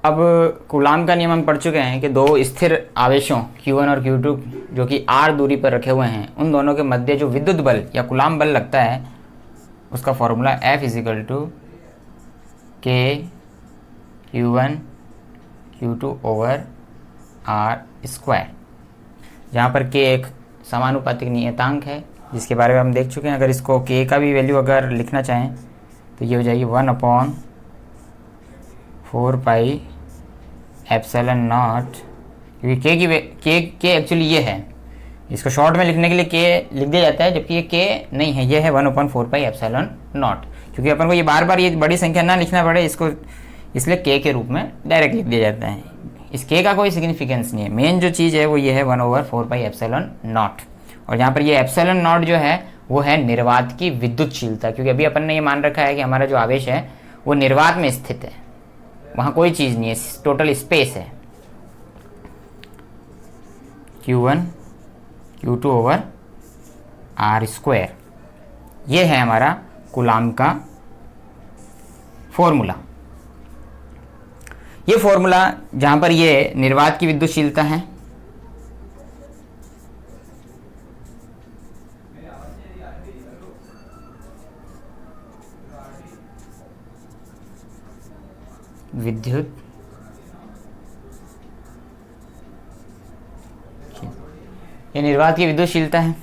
अब कूलाम का नियम हम पढ़ चुके हैं कि दो स्थिर आवेशों Q1 और Q2 जो कि r दूरी पर रखे हुए हैं, उन दोनों के मध्य जो विद्युत बल या कूलाम बल लगता है उसका formula F = K Q1 Q2 / r², जहाँ पर K एक समानुपातिक नियतांक है जिसके बारे में हम देख चुके हैं। अगर इसको K का भी वैल्यू अगर लिखना चाहें तो ये हो जाएगी 1/4πε0, क्योंकि K एक्चुअली ये है, इसको शॉर्ट में लिखने के लिए K लिख दिया जाता है, जबकि ये K नहीं है, ये है 1/4πε0। क्योंकि अपन को ये बार बार ये बड़ी संख्या ना लिखना पड़े, इसको इसलिए K के रूप में डायरेक्ट लिख दिया जाता है। इस K का कोई सिग्निफिकेंस नहीं है, मेन जो चीज़ है वो ये है 1/4πε0। और यहाँ पर ये ε0 जो है वो है निर्वात की विद्युतशीलता, क्योंकि अभी अपन ने ये मान रखा है कि हमारा जो आवेश है वो निर्वात में स्थित है, वहाँ कोई चीज़ नहीं है, टोटल स्पेस है। Q1 Q2 / r², ये है हमारा कूलाम का फॉर्मूला। ये फॉर्मूला जहाँ पर ये निर्वात की विद्युतशीलता है, विद्युत ये निर्वात की विद्युतशीलता है।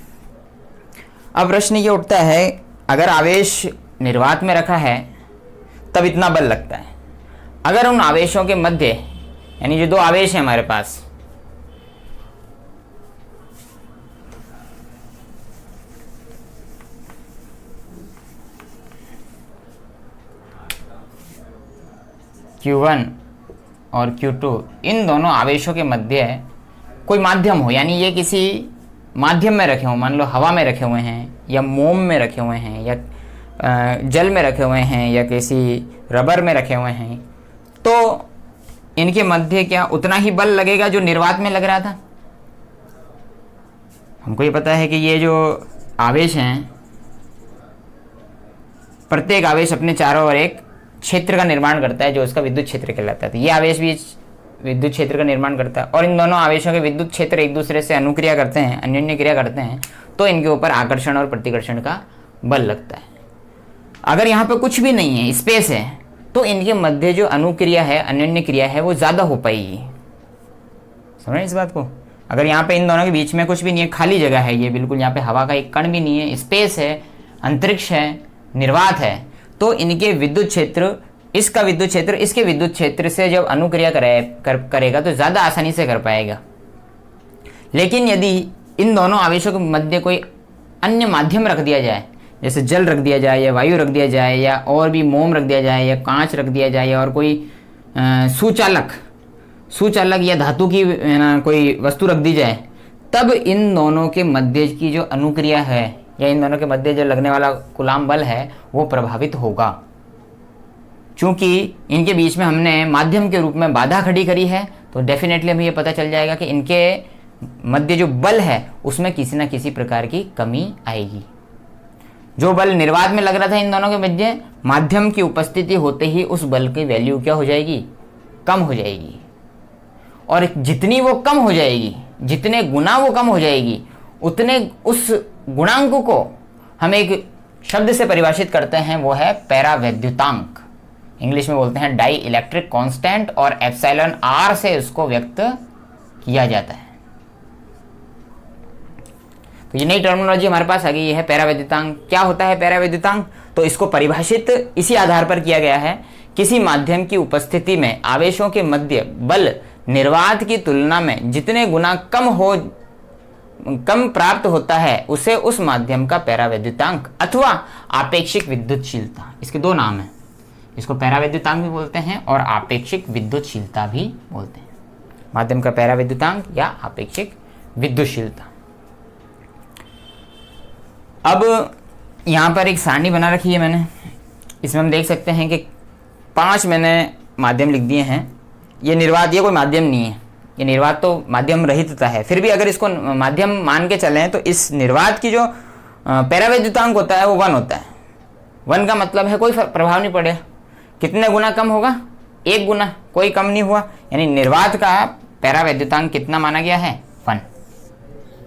अब प्रश्न ये उठता है, अगर आवेश निर्वात में रखा है तब इतना बल लगता है। अगर उन आवेशों के मध्य, यानी जो दो आवेश हैं हमारे पास, Q1 और Q2, इन दोनों आवेशों के मध्य कोई माध्यम हो, यानी ये किसी माध्यम में रखे हों, मान लो हवा में रखे हुए हैं या मोम में रखे हुए हैं या जल में रखे हुए हैं या किसी रबर में रखे हुए हैं, तो इनके मध्य क्या उतना ही बल लगेगा जो निर्वात में लग रहा था? हमको ये पता है कि ये जो आवेश हैं, प्रत्येक आवेश अपने चारों ओर एक क्षेत्र का निर्माण करता है जो उसका विद्युत क्षेत्र कहलाता है। तो ये आवेश भी विद्युत क्षेत्र का निर्माण करता है, और इन दोनों आवेशों के विद्युत क्षेत्र एक दूसरे से अनुक्रिया करते हैं, अन्योन्य क्रिया करते हैं, तो इनके ऊपर आकर्षण और प्रतिकर्षण का बल लगता है। अगर यहाँ पे कुछ भी नहीं है, स्पेस है, तो इनके मध्य जो अनुक्रिया है, अन्योन्य क्रिया है, वो ज़्यादा हो पाएगी। समझ रहे इस बात को? अगर यहाँ पे इन दोनों के बीच में कुछ भी नहीं है, खाली जगह है, ये बिल्कुल यहाँ पे हवा का एक कण भी नहीं है, स्पेस है, अंतरिक्ष है, निर्वात है, तो इनके विद्युत क्षेत्र, इसका विद्युत क्षेत्र इसके विद्युत क्षेत्र से जब अनुक्रिया करेगा तो ज़्यादा आसानी से कर पाएगा। लेकिन यदि इन दोनों आवेशों के मध्य कोई अन्य माध्यम रख दिया जाए, जैसे जल रख दिया जाए या वायु रख दिया जाए या और भी मोम रख दिया जाए या कांच रख दिया जाए और कोई सुचालक या धातु की कोई वस्तु रख दी जाए, तब इन दोनों के मध्य की जो अनुक्रिया है या इन दोनों के मध्य जो लगने वाला कूलाम बल है वो प्रभावित होगा। चूंकि इनके बीच में हमने माध्यम के रूप में बाधा खड़ी करी है, तो डेफिनेटली हमें ये पता चल जाएगा कि इनके मध्य जो बल है उसमें किसी न किसी प्रकार की कमी आएगी। जो बल निर्वात में लग रहा था इन दोनों के मध्य, माध्यम की उपस्थिति होते ही उस बल की वैल्यू क्या हो जाएगी? कम हो जाएगी। और जितनी वो कम हो जाएगी, जितने गुना वो कम हो जाएगी, उतने उस गुणांक को हम एक शब्द से परिभाषित करते हैं, वो है पैरावैद्युतांक। इंग्लिश में बोलते हैं डाई इलेक्ट्रिक कांस्टेंट, और एप्सिलॉन r से उसको व्यक्त किया जाता है। तो ये नई टर्मिनोलॉजी हमारे पास आ गई है, पैरावैद्युतांक। क्या होता है पैरावैद्युतांक? तो इसको परिभाषित इसी आधार पर किया गया है, किसी माध्यम की उपस्थिति में आवेशों के मध्य बल निर्वात की तुलना में जितने गुना कम प्राप्त होता है उसे उस माध्यम का पैरावैद्युतांक अथवा आपेक्षिक विद्युतशीलता, इसके दो नाम हैं। इसको पैरावैद्युतांक भी बोलते हैं और आपेक्षिक विद्युतशीलता भी बोलते हैं। माध्यम का पैरावैद्युतांक या आपेक्षिक विद्युतशीलता। अब यहाँ पर एक सारणी बना रखी है मैंने, इसमें हम देख सकते हैं कि 5 मैंने माध्यम लिख दिए हैं। ये निर्वात, ये कोई माध्यम नहीं है, ये निर्वात तो माध्यम रहितता है। फिर भी अगर इसको माध्यम मान के चलें तो इस निर्वात की जो पैरावैद्युतांक होता है वो 1 होता है। 1 का मतलब है कोई प्रभाव नहीं पड़ेगा। कितने गुना कम होगा? 1 गुना, कोई कम नहीं हुआ, यानी निर्वात का पैरावैद्युतांक कितना माना गया है? 1।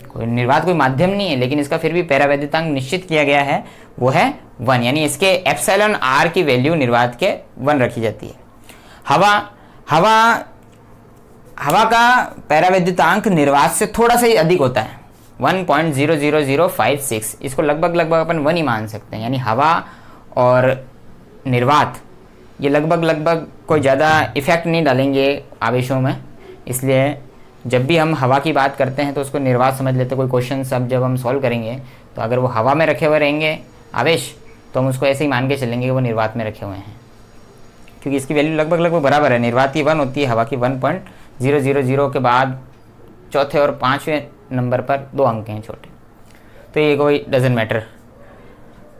कोई निर्वात कोई माध्यम नहीं है, लेकिन इसका फिर भी पैरावैद्युतांक निश्चित किया गया है, वो है 1, यानी इसके एप्सिलॉन आर की वैल्यू निर्वात के 1 रखी जाती है। हवा का पैरावैद्युतांक निर्वात से थोड़ा सा ही अधिक होता है, 1.00056, इसको लगभग अपन 1 ही मान सकते हैं, यानी हवा और निर्वात ये लगभग कोई ज़्यादा इफेक्ट नहीं डालेंगे आवेशों में, इसलिए जब भी हम हवा की बात करते हैं तो उसको निर्वात समझ लेते हैं। कोई क्वेश्चन सब जब हम सॉल्व करेंगे तो अगर वो हवा में रखे हुए रहेंगे आवेश, तो हम उसको ऐसे ही मान के चलेंगे कि वो निर्वात में रखे हुए हैं, क्योंकि इसकी वैल्यू लगभग बराबर है। निर्वात की 1 होती है, हवा की 1.000 के बाद चौथे और 5वें नंबर पर 2 अंक हैं छोटे, तो ये कोई डजंट मैटर।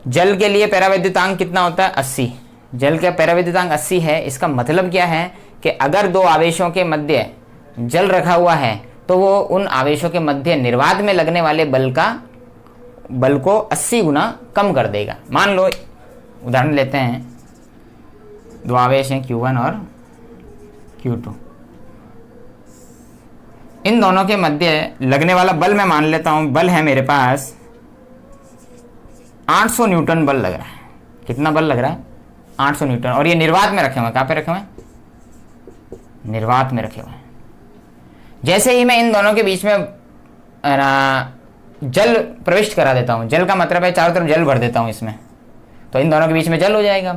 जल के लिए पैरावैद्युतांक कितना होता है? 80। जल का पैरावैद्युतांक 80 है। इसका मतलब क्या है कि अगर 2 आवेशों के मध्य जल रखा हुआ है तो वो उन आवेशों के मध्य निर्वात में लगने वाले बल को 80 गुना कम कर देगा। मान लो उदाहरण लेते हैं, 2 आवेश हैं Q1 और Q2, इन दोनों के मध्य लगने वाला बल मैं मान लेता हूं, बल है मेरे पास 800 न्यूटन बल लग रहा है। कितना बल लग रहा है? 800 न्यूटन, और ये निर्वात में रखे हुए हैं। कहाँ पे रखे हुए हैं? निर्वात में रखे हुए हैं। जैसे ही मैं इन दोनों के बीच में जल प्रविष्ट करा देता हूं, जल का मतलब है चारों तरफ जल भर देता हूं इसमें, तो इन दोनों के बीच में जल हो जाएगा।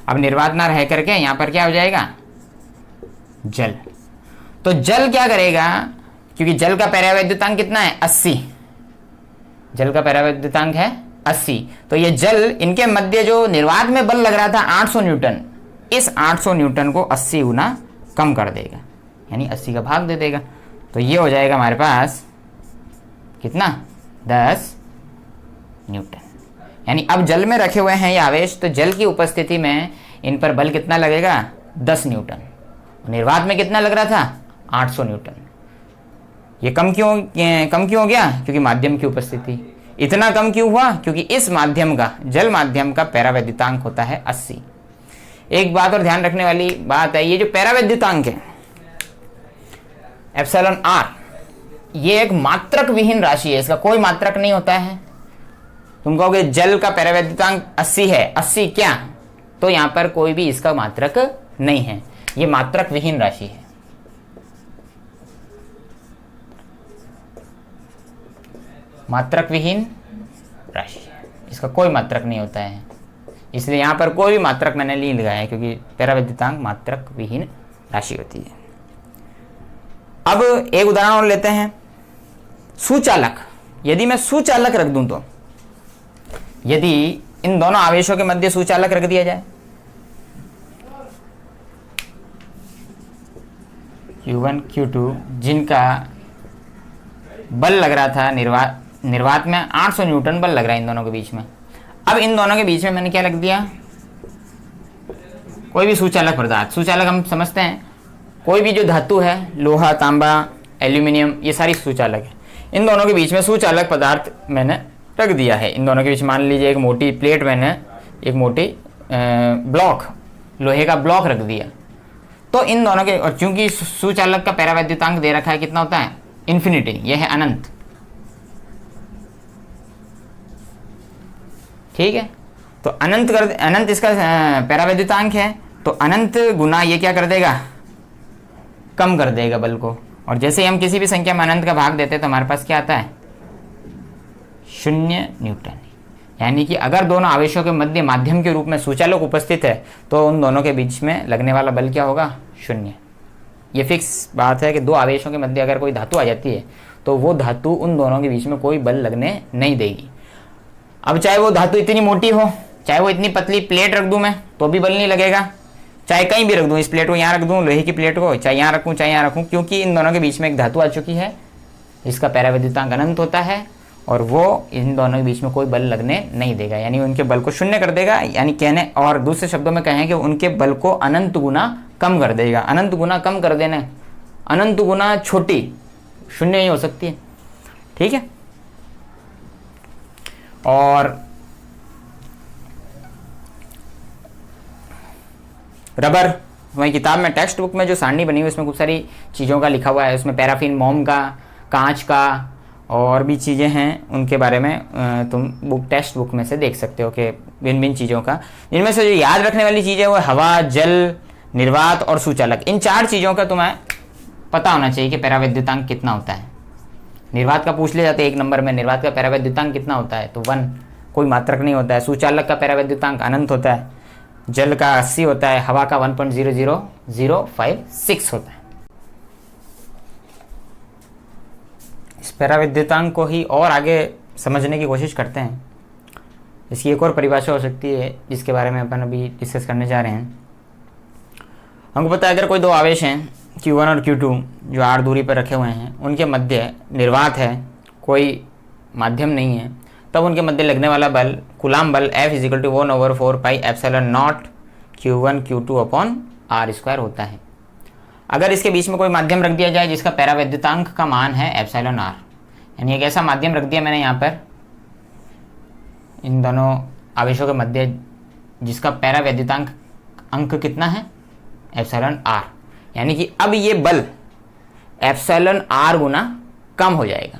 अब निर्वात ना रह करके यहां पर क्या हो जाएगा? जल। तो जल क्या करेगा? क्योंकि जल का पैरावैद्युतांक कितना है? 80। जल का पैरावैद्युतांक है 80, तो ये जल, इनके मध्य जो निर्वात में बल लग रहा था 800 न्यूटन, इस 800 न्यूटन को 80 गुना कम कर देगा, यानी 80 का भाग दे देगा। तो ये हो जाएगा हमारे पास कितना? 10 न्यूटन। यानी अब जल में रखे हुए हैं ये आवेश, तो जल की उपस्थिति में इन पर बल कितना लगेगा? 10 न्यूटन। निर्वात में कितना लग रहा था? 800 न्यूटन। ये कम क्यों हो गया? क्योंकि माध्यम की उपस्थिति। इतना कम क्यों हुआ? क्योंकि इस माध्यम का, जल माध्यम का पैरावैद्युतांक होता है 80। एक बात और ध्यान रखने वाली बात है, ये जो पैरावैद्युतांक है एप्सिलॉन आर, ये एक मात्रक विहीन राशि है, इसका कोई मात्रक नहीं होता है। तुम कहोगे जल का पैरावैद्युतांक 80 है, 80 क्या? तो यहां पर कोई भी इसका मात्रक नहीं है, ये मात्रक विहीन राशि है। मात्रक विहीन राशि, इसका कोई मात्रक नहीं होता है, इसलिए यहां पर कोई भी मात्रक मैंने नहीं लगाया है, क्योंकि पैरावैद्युतांक मात्रक विहीन राशि होती है। अब एक उदाहरण और लेते हैं, सुचालक। यदि मैं सुचालक रख दूं, तो यदि इन दोनों आवेशों के मध्य सुचालक रख दिया जाए, Q1 Q2, जिनका बल लग रहा था निर्वात में 800 न्यूटन बल लग रहा है इन दोनों के बीच में। अब इन दोनों के बीच में मैंने क्या रख दिया? कोई भी सुचालक पदार्थ। सुचालक हम समझते हैं कोई भी जो धातु है, लोहा, तांबा, एल्यूमिनियम, ये सारी सुचालक है। इन दोनों के बीच में सुचालक पदार्थ मैंने रख दिया है। इन दोनों के बीच मान लीजिए एक मोटी प्लेट, मैंने एक मोटी ब्लॉक, लोहे का ब्लॉक रख दिया। तो इन दोनों के, और चूंकि सुचालक का पैरावैद्युतांक दे रखा है, कितना होता है? इन्फिनिटी, यह है अनंत। ठीक है, तो अनंत इसका पैरावैद्युतांक है, तो अनंत गुना ये क्या कर देगा? कम कर देगा बल को। और जैसे ही हम किसी भी संख्या में अनंत का भाग देते हैं तो हमारे पास क्या आता है? 0 न्यूटन। यानी कि अगर दोनों आवेशों के मध्य माध्यम के रूप में सुचालक उपस्थित है, तो उन दोनों के बीच में लगने वाला बल क्या होगा? 0। ये फिक्स बात है कि 2 आवेशों के मध्य अगर कोई धातु आ जाती है, तो वो धातु उन दोनों के बीच में कोई बल लगने नहीं देगी। अब चाहे वो धातु इतनी मोटी हो, चाहे वो इतनी पतली प्लेट रख दूं मैं, तो भी बल नहीं लगेगा। चाहे कहीं भी रख दूं, इस प्लेट को यहाँ रख दूं, लोहे की प्लेट को, चाहे यहाँ रखूं चाहे यहाँ रखूं, क्योंकि इन दोनों के बीच में एक धातु आ चुकी है, इसका पैरावैद्युतांक अनंत होता है, और वो इन दोनों के बीच में कोई बल लगने नहीं देगा, यानी उनके बल को 0 कर देगा। यानी कहने, और दूसरे शब्दों में कहें कि उनके बल को अनंत गुना कम कर देगा। अनंत गुना कम कर देना, अनंत गुना छोटी 0 ही हो सकती है। ठीक है, और रबर, वहीं किताब में टेक्स्ट बुक में जो सारणी बनी हुई है उसमें खूब सारी चीज़ों का लिखा हुआ है, उसमें पैराफिन, मोम का, कांच का और भी चीज़ें हैं, उनके बारे में तुम टेक्स्ट बुक में से देख सकते हो कि भिन्न भिन्न चीज़ों का। जिनमें से जो याद रखने वाली चीज़ है वो हवा, जल, निर्वात और सुचालक। इन 4 चीज़ों का तुम्हें पता होना चाहिए कि परावैद्युतांक कितना होता है। निर्वात का पूछ ले जाते 1 नंबर में, निर्वात का परावैद्युतांक कितना होता है, तो 1, कोई मात्रक नहीं होता है। सुचालक का परावैद्युतांक अनंत होता है, जल का 80 होता है, हवा का 1.00056 होता है। इस परावैद्युतांक को ही और आगे समझने की कोशिश करते हैं। इसकी एक और परिभाषा हो सकती है जिसके बारे में अपन अभी डिस्कस करने जा रहे हैं। हमको पता है अगर कोई 2 आवेश हैं Q1 और Q2 जो r दूरी पर रखे हुए हैं, उनके मध्य निर्वात है, कोई माध्यम नहीं है, तब उनके मध्य लगने वाला बल कूलाम बल F = 1/4πε0 Q1 Q2/r² होता है। अगर इसके बीच में कोई माध्यम रख दिया जाए जिसका परावैद्युतांक का मान है ε r, यानी एक ऐसा माध्यम रख दिया मैंने यहाँ पर इन दोनों आवेशों के मध्य जिसका परावैद्युतांक अंक कितना है ε r, यानी कि अब ये बल ε r गुना कम हो जाएगा।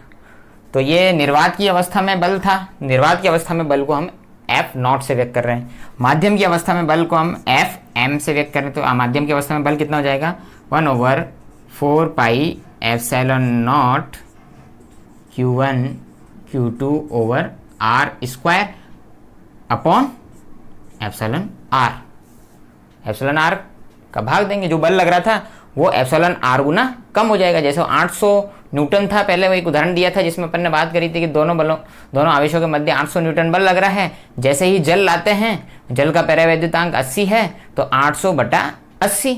तो ये निर्वात की अवस्था में बल था, निर्वात की अवस्था में बल को हम F0 से व्यक्त कर रहे हैं। माध्यम की अवस्था में बल को हम Fm से व्यक्त कर रहे हैं, तो माध्यम की अवस्था में बल कितना हो जाएगा 1/4πε0 Q1 Q2/r² upon ε r। ε r का भाग देंगे, जो बल लग रहा था वो ε r गुना कम हो जाएगा। जैसे 800 न्यूटन था, पहले वो एक उदाहरण दिया था जिसमें अपन ने बात करी थी कि दोनों आवेशों के मध्य 800 न्यूटन बल लग रहा है। जैसे ही जल लाते हैं, जल का परावैद्युतांक 80 है तो 800/80।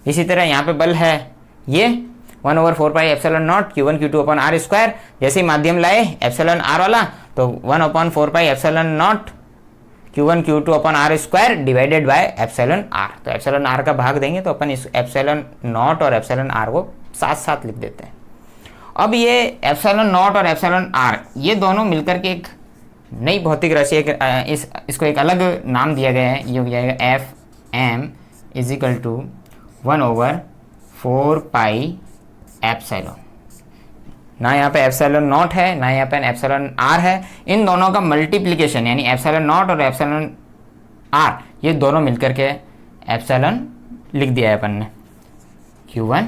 इसी तरह यहाँ पे बल है ये 1/4πε0 Q1 Q2/r²। जैसे ही माध्यम लाए ε r वाला तो 1/4πε0 Q1 Q2/r² divided by ε r। तो ε r का भाग देंगे तो अपन इस ε0 और ε r को साथ साथ लिख देते हैं। अब ये ε0 और ε r ये दोनों मिलकर के एक नई भौतिक राशि इसको एक अलग नाम दिया गया है। ये हो जाएगा Fm = 1/4πε। ना यहाँ पे ε0 है, ना यहाँ पे ε r है। इन दोनों का मल्टीप्लिकेशन यानी ε0 और ε r ये दोनों मिलकर के एप्सिलॉन लिख दिया है अपन ने Q1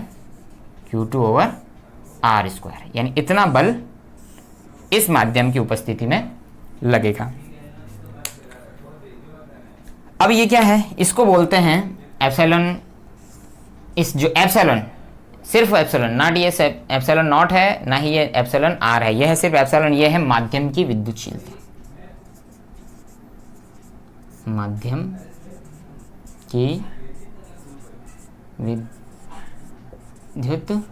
Q2/r², यानी इतना बल इस माध्यम की उपस्थिति में लगेगा। अब ये क्या है, इसको बोलते हैं एप्सिलॉन। इस जो एप्सिलॉन, सिर्फ एप्सिलॉन, ना ये ε0 है ना ही ये ε r है, यह है सिर्फ एप्सिलॉन। ये है माध्यम की विद्युतशीलता, माध्यम की विद्युतशीलता,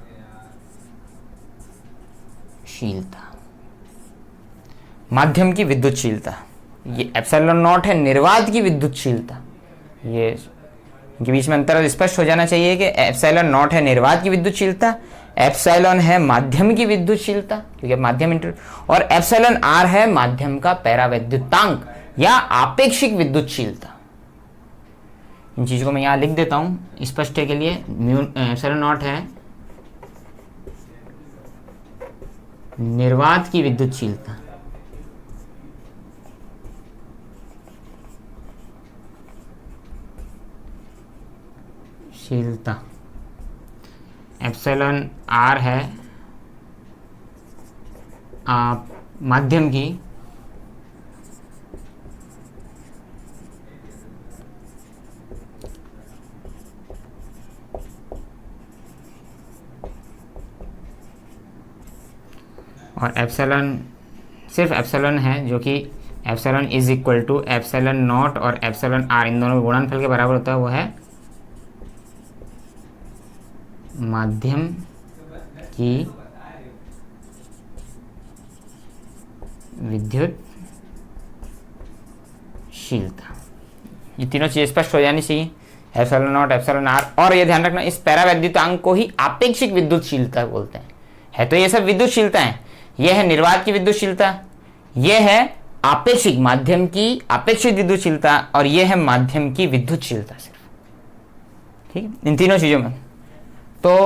माध्यम की विद्युतशीलता। ये ε0 है निर्वात की विद्युतशीलता। ये के बीच में अंतर स्पष्ट हो जाना चाहिए कि ε0 है निर्वात की विद्युतशीलता, एप्सिलॉन है माध्यम की विद्युतशीलता क्योंकि माध्यम और ε r है माध्यम का परावैद्युतांक या आपेक्षिक विद्युतशीलता। इन चीजों को मैं यहां लिख देता हूं स्पष्ट के लिए। ε0 है निर्वात की विद्युतशीलता, ε r है माध्यम की और एप्सिलॉन सिर्फ एप्सिलॉन है जो कि एप्सिलॉन = ε0 और ε r इन दोनों के गुणनफल के बराबर होता है, वो है माध्यम की विद्युतशीलता। ये तीनों चीजें स्पष्ट हो जानी चाहिए, ε0 ε r। और ये ध्यान रखना इस परावैद्युतांक को ही आपेक्षिक विद्युतशीलता बोलते हैं। है तो ये सब विद्युतशीलता है। यह है निर्वात की विद्युतशीलता, यह है आपेक्षिक माध्यम की आपेक्षिक विद्युतशीलता और यह है माध्यम की विद्युतशीलता सिर्फ। ठीक है, इन तीनों चीज़ों में। तो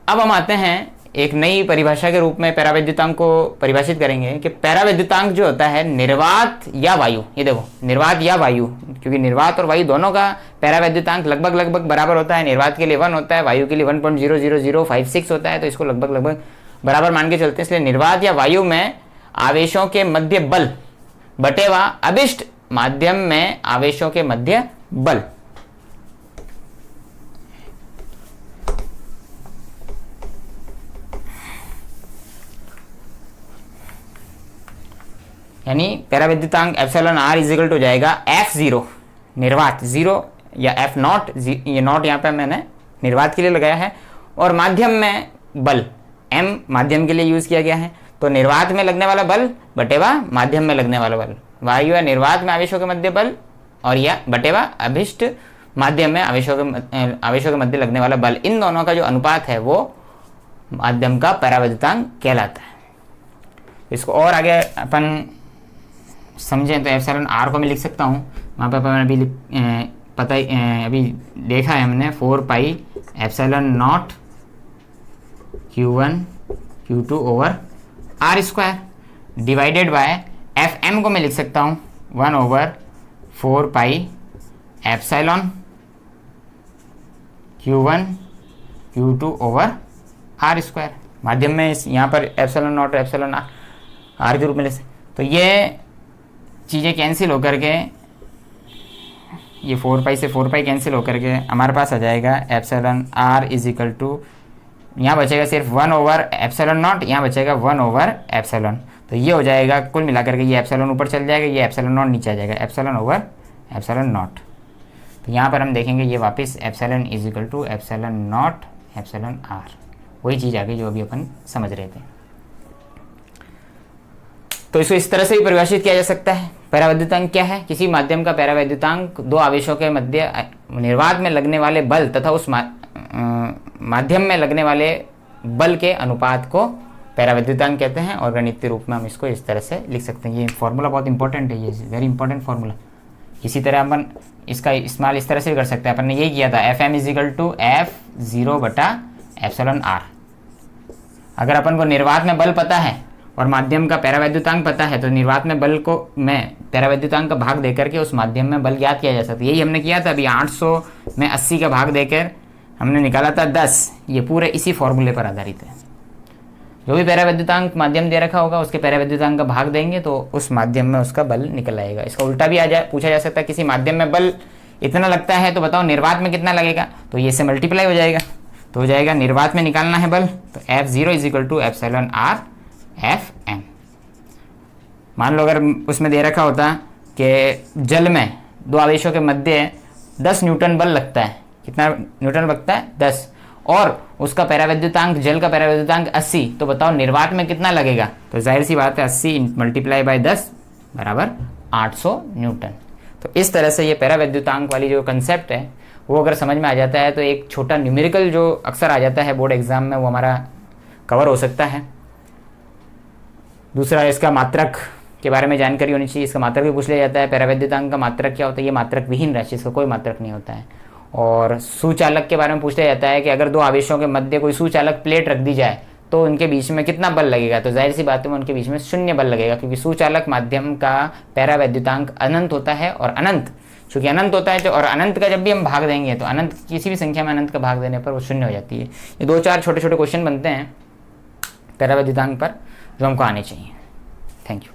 अब हम आते हैं एक नई परिभाषा के रूप में परावैद्युतांक को परिभाषित करेंगे कि परावैद्युतांक जो होता है निर्वात या वायु, ये देखो निर्वात या वायु, क्योंकि निर्वात और वायु दोनों का परावैद्युतांक लगभग लगभग बराबर होता है। निर्वात के लिए 1 होता है, वायु के लिए 1.00056 होता है, तो इसको लगभग लगभग बराबर मान के चलते हैं। इसलिए निर्वात या वायु में आवेशों के मध्य बल बटेवा अभिष्ट माध्यम में आवेशों के मध्य बल। यानी परावैद्युतांक epsilon r is equal to जाएगा F0 निर्वात 0 या F0, ये नॉट यहाँ पे मैंने निर्वात के लिए लगाया है, और माध्यम में बल M माध्यम के लिए यूज़ किया गया है। तो निर्वात में लगने वाला बल बटेवा माध्यम में लगने वाला बल, वायु या निर्वात में आवेशों के मध्य बल और या बटेवा अभिष्ट माध्यम में आवेशों के मध्य लगने वाला बल, इन दोनों का जो अनुपात है वो माध्यम का परावैद्युतांक कहलाता है। इसको और आगे अपन समझें तो एप्सिलॉन आर को मैं लिख सकता हूँ, वहाँ पर मैंने अभी देखा है हमने 4 pi epsilon naught Q1 Q2 over r square divided by F M को मैं लिख सकता हूँ 1 over 4 pi epsilon Q1 Q2 over r square. माध्यम में इस यहाँ पर एप्सिलॉन नॉट और एप्सिलॉन आर के रूप में ले सकते। तो ये चीज़ें कैंसिल होकर के, ये 4 पाई से 4 पाई कैंसिल होकर के हमारे पास आ जाएगा epsilon r is equal to, यहाँ बचेगा सिर्फ 1 ओवर एप्सिलॉन नॉट, यहाँ बचेगा 1 ओवर एप्सिलॉन। तो ये हो जाएगा कुल मिलाकर के, ये एप्सिलॉन ऊपर चल जाएगा, ये एप्सिलॉन नॉट नीचे आ जाएगा, एप्सिलॉन ओवर एप्सिलॉन नॉट। तो यहाँ पर हम देखेंगे ये वापस epsilon is equal to epsilon naught epsilon r, वही चीज़ आ गई जो अभी अपन समझ रहे थे। तो इसको इस तरह से भी परिभाषित किया जा सकता है। परावैद्युतांक क्या है? किसी माध्यम का परावैद्युतांक दो आवेशों के मध्य निर्वात में लगने वाले बल तथा उस माध्यम में लगने वाले बल के अनुपात को परावैद्युतांक कहते हैं, और गणितीय रूप में हम इसको इस तरह से लिख सकते हैं। ये फॉर्मूला बहुत इंपॉर्टेंट है, ये वेरी इंपॉर्टेंट फॉर्मूला। इसी तरह अपन इसका इस्तेमाल इस तरह से भी कर सकते हैं। अपन ने यही किया था, F M is equal to F0 बटा एप्सिलॉन आर। अगर अपन को निर्वात में बल पता है और माध्यम का परावैद्युतांक पता है तो निर्वात में बल को मैं परावैद्युतांक का भाग देकर के उस माध्यम में बल ज्ञात किया जा सकता है। यही हमने किया था अभी 800 में 80 का भाग देकर हमने निकाला था 10। ये पूरे इसी फॉर्मूले पर आधारित है। जो भी परावैद्युतांक माध्यम दे रखा होगा उसके परावैद्युतांक का भाग देंगे तो उस माध्यम में उसका बल निकल आएगा। इसका उल्टा भी पूछा जा सकता है, किसी माध्यम में बल इतना लगता है तो बताओ निर्वात में कितना लगेगा, तो ये से मल्टीप्लाई हो जाएगा। तो हो जाएगा निर्वात में निकालना है बल तो F0 is equal to epsilon r F M. मान लो अगर उसमें दे रखा होता कि जल में दो आवेशों के मध्य 10 न्यूटन बल लगता है, कितना न्यूटन लगता है 10, और उसका परावैद्युतांक जल का परावैद्युतांक 80, तो बताओ निर्वात में कितना लगेगा। तो जाहिर सी बात है 80 मल्टीप्लाई बाय 10 बराबर 800 न्यूटन। तो इस तरह से ये परावैद्युतांक वाली जो कंसेप्ट है वो अगर समझ में आ जाता है तो एक छोटा न्यूमेरिकल जो अक्सर आ जाता है बोर्ड एग्जाम में वो हमारा कवर हो सकता है। दूसरा, इसका मात्रक के बारे में जानकारी होनी चाहिए। इसका मात्रक भी पूछ लिया जाता है, परावैद्युतांक का मात्रक क्या होता है। ये मात्रक विहीन राशि, इसका कोई मात्रक नहीं होता है। और सुचालक के बारे में पूछ लिया जाता है कि अगर दो आवेशों के मध्य कोई सुचालक प्लेट रख दी जाए तो उनके बीच में कितना बल लगेगा। तो जाहिर सी बात है उनके बीच में शून्य बल लगेगा, क्योंकि सुचालक माध्यम का परावैद्युतांक अनंत होता है। और अनंत चूंकि अनंत होता है और अनंत का जब भी हम भाग देंगे तो अनंत किसी भी संख्या में अनंत का भाग देने पर वो शून्य हो जाती है। ये 2-4 छोटे छोटे क्वेश्चन बनते हैं परावैद्युतांक पर जो हमको आने चाहिए। Thank you.